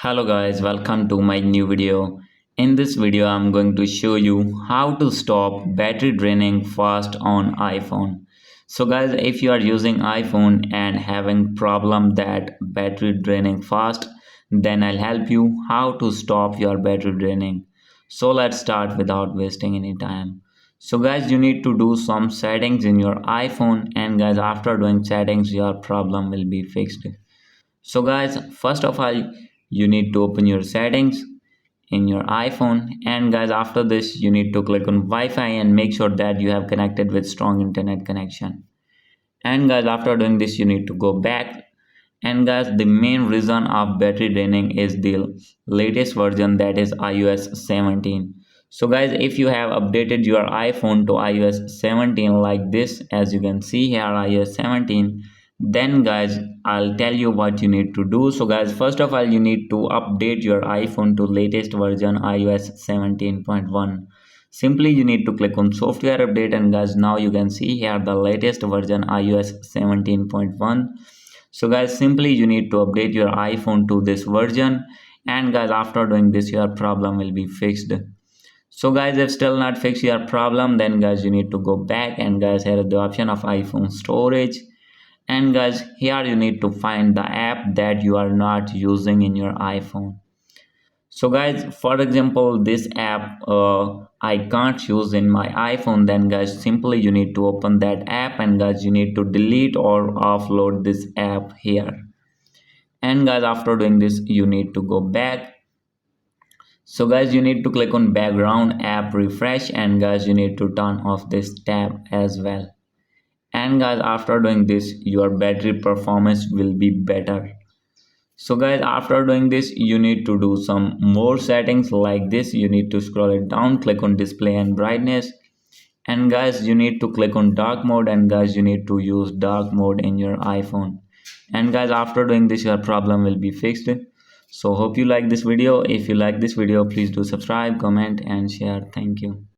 Hello guys, welcome to my new video. In this video, I'm going to show you how to stop battery draining fast on iPhone. So guys, if you are using iPhone and having problem that battery draining fast, then I'll help you how to stop your battery draining. So let's start without wasting any time. So guys, you need to do some settings in your iPhone, and guys, after doing settings, your problem will be fixed. So guys, first of all, you need to open your settings in your iPhone, and guys, after this you need to click on Wi-Fi and make sure that you have connected with strong internet connection. And guys, after doing this you need to go back, and guys, the main reason of battery draining is the latest version, that is iOS 17. So guys, if you have updated your iPhone to iOS 17 like this, as you can see here, iOS 17, then guys, I'll tell you what you need to do. So guys, first of all, you need to update your iPhone to latest version iOS 17.1. Simply you need to click on software update, and guys, now you can see here the latest version iOS 17.1. So guys, simply you need to update your iPhone to this version, and guys, after doing this your problem will be fixed. So guys, if still not fix your problem, then guys you need to go back, and guys, here is the option of iPhone storage, and guys, here you need to find the app that you are not using in your iPhone. So guys, for example, this app I can't use in my iPhone, then guys, simply you need to open that app, and guys, you need to delete or offload this app here. And guys, after doing this you need to go back. So guys, you need to click on background app refresh, and guys, you need to turn off this tab as well. And guys, after doing this your battery performance will be better. So guys, after doing this you need to do some more settings like this. You need to scroll it down, click on display and brightness, and guys, you need to click on dark mode, and guys, you need to use dark mode in your iPhone. And guys, after doing this your problem will be fixed. So hope you like this video. If you like this video, please do subscribe, comment and share. Thank you.